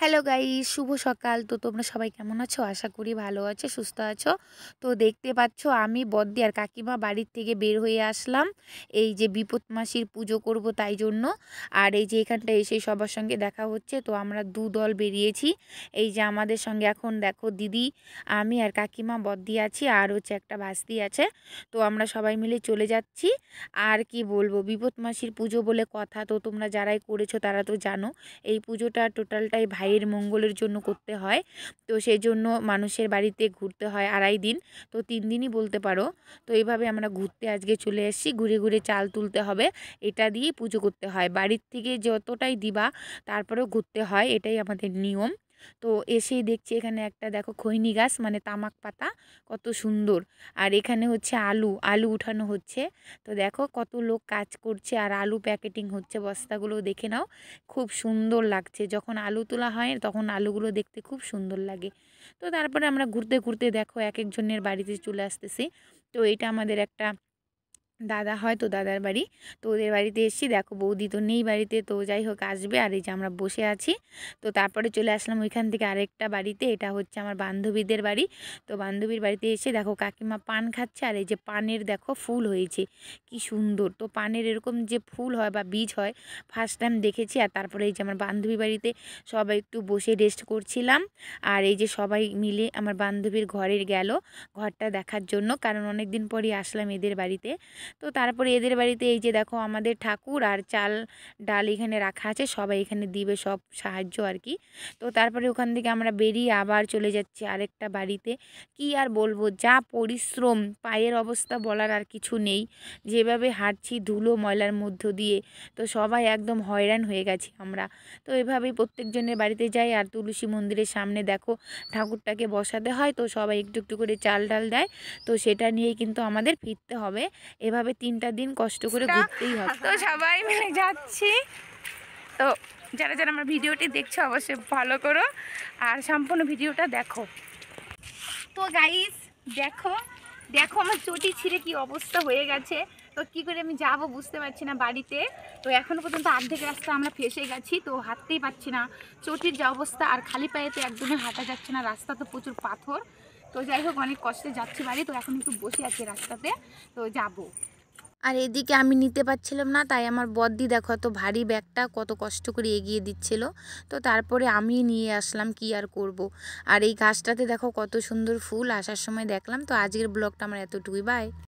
Hello guys, শুভ সকাল। তো তোমরা সবাই কেমন আছো? আশা করি ভালো আছো, সুস্থ আছো। তো দেখতে পাচ্ছ আমি বদ্দি আর কাকিমা বাড়ির থেকে বের হয়ে আসলাম এই যে বিপদ মাসির পুজো করব তাই জন্য। আর এই যে এখানটা এসে সবার সঙ্গে দেখা হচ্ছে। তো আমরা দু দল বেরিয়েছি। এই যে আমাদের সঙ্গে এখন দেখো দিদি, আমি আর কাকিমা বদ্দি আছি, আর হচ্ছে একটা ভাস্তি আছে। তো আমরা সবাই মিলে চলে যাচ্ছি। আর কি বলবো, বিপদ মাসির পুজো বলে কথা, তো তোমরা যারাই করেছো তারা তো জানো এই পুজোটা টোটালটাই ভাইয়ের মঙ্গলের জন্য করতে হয়। তো সেই জন্য মানুষের বাড়িতে ঘুরতে হয় 2.5 দিন, তো 3 দিনই বলতে পারো। তো এইভাবে আমরা ঘুরতে আজকে চলে এসেছি, ঘুরে ঘুরে চাল তুলতে হবে, এটা দিয়েই পুজো করতে হয়। বাড়ির থেকে যতটাই দিবা তারপরেও ঘুরতে হয়, এটাই আমাদের নিয়ম। তো এসেই দেখছি এখানে একটা দেখো খৈনি গাছ, মানে তামাক পাতা, কত সুন্দর। আর এখানে হচ্ছে আলু আলু উঠানো হচ্ছে। তো দেখো কত লোক কাজ করছে, আর আলু প্যাকেটিং হচ্ছে, বস্তাগুলো দেখে নাও, খুব সুন্দর লাগছে। যখন আলু তোলা হয় তখন আলুগুলো দেখতে খুব সুন্দর লাগে। তো তারপরে আমরা ঘুরতে ঘুরতে দেখো এক একজনের বাড়িতে চলে আসতেছি। তো এটা আমাদের একটা দাদা হয়, তো দাদার বাড়ি। তো ওদের বাড়িতে এসেছি, দেখো বৌদি তো নেই বাড়িতে, তো যাই হোক আসবে। আর এই যে আমরা বসে আছি। তো তারপরে চলে আসলাম ওইখান থেকে আরেকটা বাড়িতে, এটা হচ্ছে আমার বান্ধবীদের বাড়ি। তো বান্ধবীর বাড়িতে এসে দেখো কাকিমা পান খাচ্ছে, আর এই যে পানের দেখো ফুল হয়েছে কি সুন্দর। তো পানের এরকম যে ফুল হয় বা বীজ হয় ফার্স্ট টাইম দেখেছি। আর তারপরে এই যে আমার বান্ধবী বাড়িতে সবাই একটু বসে রেস্ট করছিলাম। আর এই যে সবাই মিলে আমার বান্ধবীর ঘরের গেল ঘরটা দেখার জন্য, কারণ অনেক দিন পরই আসলাম এদের বাড়িতে। তো তারপরে এদের বাড়িতে এই যে দেখো আমাদের ঠাকুর আর চাল ডাল এখানে রাখা আছে, সবাই এখানে দিবে সব সাহায্য আর কি। তো তারপরে ওখান থেকে আমরা বেরিয়ে আবার চলে যাচ্ছি আরেকটা বাড়িতে। কি আর বলবো, যা পরিশ্রম, পায়ের অবস্থা বলার আর কিছু নেই। যেভাবে হাঁটছি ধুলো ময়লার মধ্য দিয়ে, তো সবাই একদম হয়রান হয়ে গেছি আমরা। তো এভাবেই প্রত্যেকজনের বাড়িতে যাই। আর তুলসী মন্দিরের সামনে দেখো ঠাকুরটাকে বসাতে হয়, তো সবাই একটু একটু করে চাল ডাল দেয়। তো সেটা নিয়েই কিন্তু আমাদের ফিরতে হবে। এভাবে 3টা দিন কষ্ট করে ঘুরতেই হবে। তো সবাই মিলে যাচ্ছি। তো যারা যারা আমার ভিডিওটি দেখছো অবশ্যই ফলো করো আর সম্পূর্ণ ভিডিওটা দেখো। তো গাইস দেখো দেখো আমার চটি ছিঁড়ে কি অবস্থা হয়ে গেছে। তো কি করে আমি যাব বুঝতে পারছি না বাড়িতে। তো এখনো পর্যন্ত অর্ধেক রাস্তা আমরা ফেসে গেছি, তো হাঁটতেই পারছি না, চটির যে অবস্থা। আর খালি পায়ে তো একদমই হাঁটা যাচ্ছে না, রাস্তা তো প্রচুর পাথর। তো যাই হোক অনেক কষ্টে যাচ্ছি বাড়ি। তো এখন একটু বসে আছি রাস্তাতে, তো যাব। আর এদিকে আমি নিতে পারছিলাম না, তাই আমার বদ্দি দেখো এত ভারী ব্যাগটা কত কষ্ট করে এগিয়ে দিচ্ছিল। তো তারপরে আমি নিয়ে আসলাম, কি আর করব। আর এই গাছটাতে দেখো কত সুন্দর ফুল, আসার সময় দেখলাম। তো আজকের ব্লগটা আমার এতটুকুই, বাই।